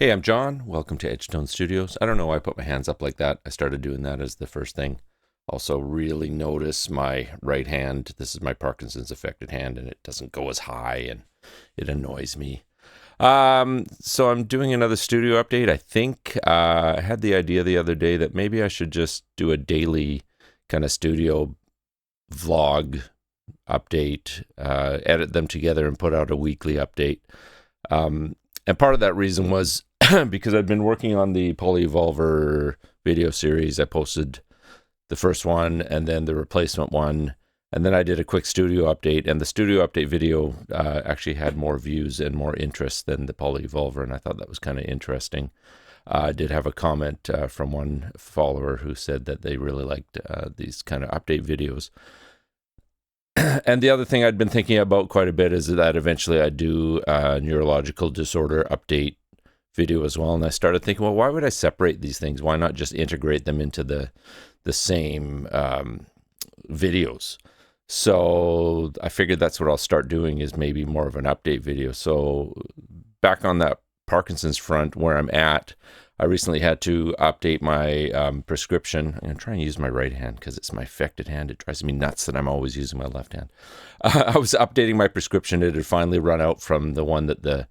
Hey, I'm John. Welcome to Edgestone Studios. I don't know why I put my hands up like that. I started doing that as the first thing. Also, really notice my right hand. This is my Parkinson's affected hand, and it doesn't go as high, and it annoys me. So I'm doing another studio update. I think I had the idea the other day that maybe I should just do a daily kind of studio vlog update, edit them together, and put out a weekly update. And part of that reason was because I'd been working on the Polyevolver video series. I posted the first one and then the replacement one. And then I did a quick studio update. And the studio update video actually had more views and more interest than the Polyevolver. And I thought that was kind of interesting. I did have a comment from one follower who said that they really liked these kind of update videos. And the other thing I'd been thinking about quite a bit is that eventually I'd do a neurological disorder update video as well. And I started thinking, well, why would I separate these things? Why not just integrate them into the same videos? So I figured that's what I'll start doing, is maybe more of an update video. So back on that Parkinson's front where I'm at, I recently had to update my prescription. I'm going to try and use my right hand because it's my affected hand. It drives me nuts that I'm always using my left hand. I was updating my prescription. It had finally run out from the one that the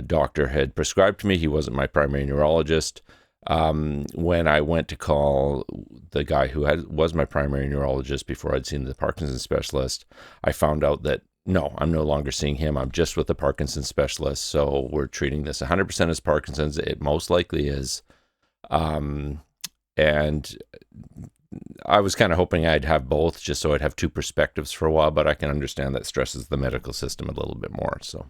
doctor had prescribed to me. He wasn't my primary neurologist. When I went to call the guy who was my primary neurologist before I'd seen the Parkinson's specialist, I found out that no, I'm no longer seeing him. I'm just with the Parkinson's specialist. So we're treating this 100% as Parkinson's. It most likely is. And I was kind of hoping I'd have both just so I'd have two perspectives for a while, but I can understand that stresses the medical system a little bit more. So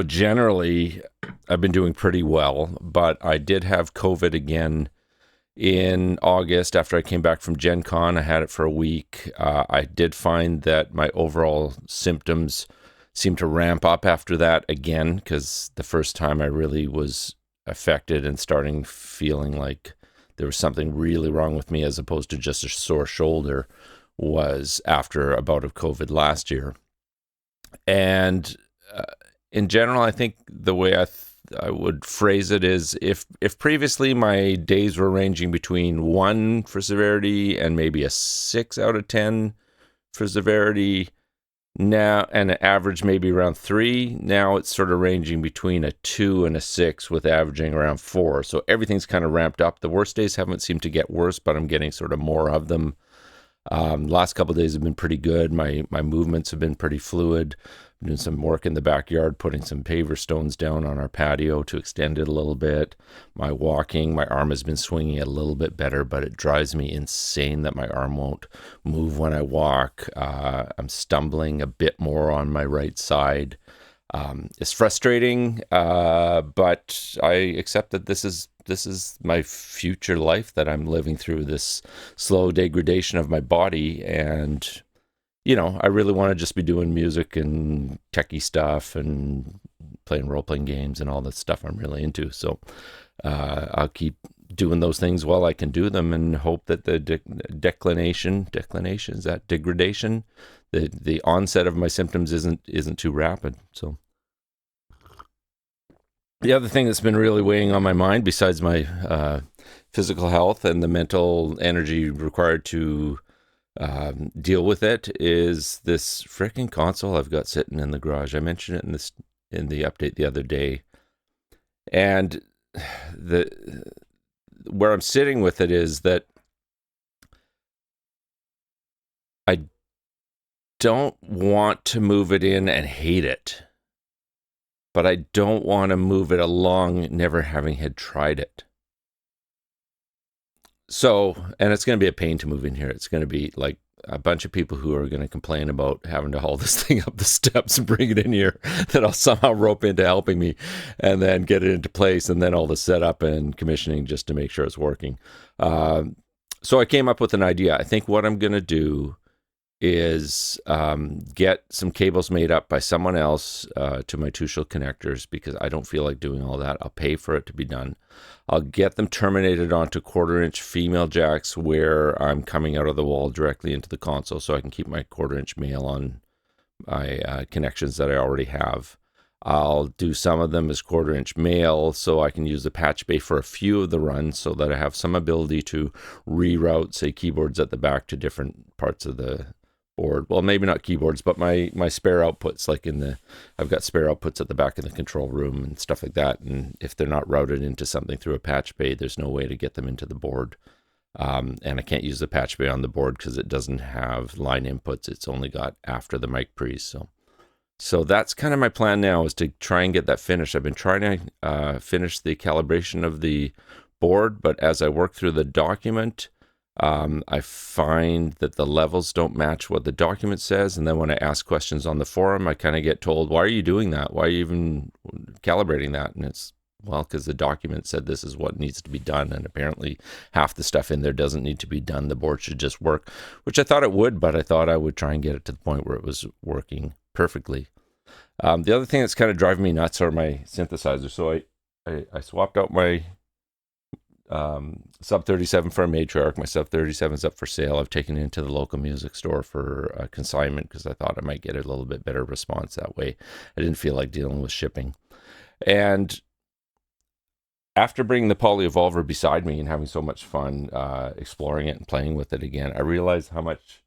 generally, I've been doing pretty well, but I did have COVID again in August after I came back from Gen Con. I had it for a week. I did find that my overall symptoms seemed to ramp up after that again, because the first time I really was affected and starting feeling like there was something really wrong with me as opposed to just a sore shoulder was after a bout of COVID last year. And in general, I think the way I would phrase it is if previously my days were ranging between 1 for severity and maybe a 6 out of 10 for severity, now, and an average maybe around 3, now it's sort of ranging between a 2 and a 6 with averaging around 4. So everything's kind of ramped up. The worst days haven't seemed to get worse, but I'm getting sort of more of them. Last couple of days have been pretty good. My movements have been pretty fluid. I'm doing some work in the backyard, putting some paver stones down on our patio to extend it a little bit. My walking, my arm has been swinging a little bit better, but it drives me insane that my arm won't move when I walk. I'm stumbling a bit more on my right side. It's frustrating, but I accept that this is my future life that I'm living through, this slow degradation of my body. And I really want to just be doing music and techie stuff and playing role-playing games and all that stuff I'm really into. So I'll keep doing those things while I can do them and hope that the declination, is that degradation? The onset of my symptoms isn't too rapid. So the other thing that's been really weighing on my mind, besides my physical health and the mental energy required to deal with it, is this freaking console I've got sitting in the garage. I mentioned it in the update the other day, and where I'm sitting with it is that I don't want to move it in and hate it, but I don't want to move it along never having had tried it. So, and it's going to be a pain to move in here. It's going to be like a bunch of people who are going to complain about having to haul this thing up the steps and bring it in here that I'll somehow rope into helping me and then get it into place, and then all the setup and commissioning just to make sure it's working. So I came up with an idea. I think what I'm going to do is get some cables made up by someone else to my two-shield connectors, because I don't feel like doing all that. I'll pay for it to be done. I'll get them terminated onto 1/4-inch female jacks where I'm coming out of the wall directly into the console, so I can keep my 1/4-inch male on my connections that I already have. I'll do some of them as 1/4 inch male so I can use the patch bay for a few of the runs so that I have some ability to reroute, say, keyboards at the back to different parts of the board. Well, maybe not keyboards, but my spare outputs, like I've got spare outputs at the back of the control room and stuff like that. And if they're not routed into something through a patch bay, there's no way to get them into the board. And I can't use the patch bay on the board because it doesn't have line inputs. It's only got after the mic pre's. So that's kind of my plan now, is to try and get that finished. I've been trying to finish the calibration of the board, but as I work through the document, I find that the levels don't match what the document says. And then when I ask questions on the forum, I kind of get told, why are you doing that? Why are you even calibrating that? And it's, well, because the document said this is what needs to be done. And apparently half the stuff in there doesn't need to be done. The board should just work, which I thought it would, but I thought I would try and get it to the point where it was working perfectly. The other thing that's kind of driving me nuts are my synthesizers. So I swapped out my Sub 37 for a Matriarch. My Sub 37 is up for sale. I've taken it into the local music store for consignment because I thought I might get a little bit better response that way. I didn't feel like dealing with shipping. And after bringing the Polyevolver beside me and having so much fun exploring it and playing with it again, I realized how much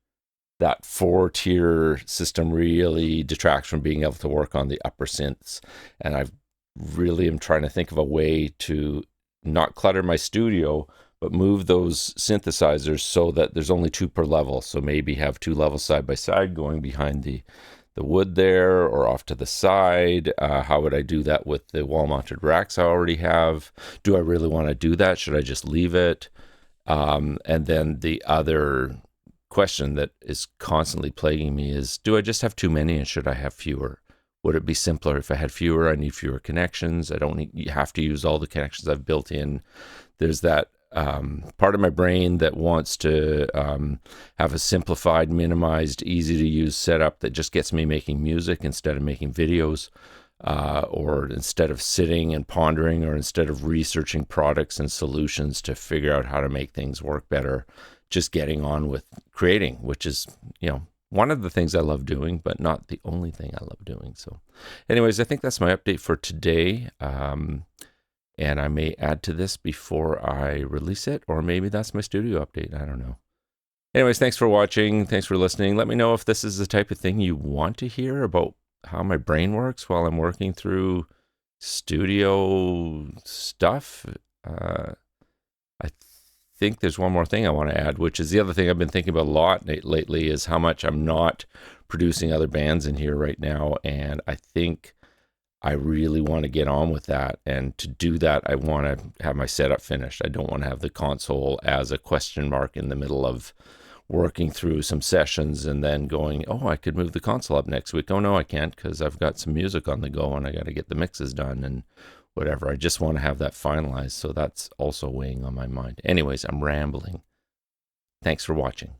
that 4-tier system really detracts from being able to work on the upper synths. And I really am trying to think of a way to not clutter my studio, but move those synthesizers so that there's only 2 per level. So maybe have 2 levels side by side going behind the wood there or off to the side. How would I do that with the wall-mounted racks I already have? Do I really want to do that? Should I just leave it? And then the other question that is constantly plaguing me is, do I just have too many and should I have fewer? Would it be simpler if I had fewer? I need fewer connections. I don't have to use all the connections I've built in. There's that part of my brain that wants to have a simplified, minimized, easy to use setup that just gets me making music instead of making videos, or instead of sitting and pondering, or instead of researching products and solutions to figure out how to make things work better, just getting on with creating, which is, one of the things I love doing, but not the only thing I love doing. So anyways, I think that's my update for today. And I may add to this before I release it, or maybe that's my studio update. I don't know. Anyways, thanks for watching. Thanks for listening. Let me know if this is the type of thing you want to hear about how my brain works while I'm working through studio stuff. I think there's one more thing I want to add, which is the other thing I've been thinking about a lot lately, is how much I'm not producing other bands in here right now. And I think I really want to get on with that. And to do that, I want to have my setup finished. I don't want to have the console as a question mark in the middle of working through some sessions and then going, oh, I could move the console up next week. Oh, no, I can't, because I've got some music on the go and I got to get the mixes done and whatever. I just want to have that finalized. So that's also weighing on my mind. Anyways, I'm rambling. Thanks for watching.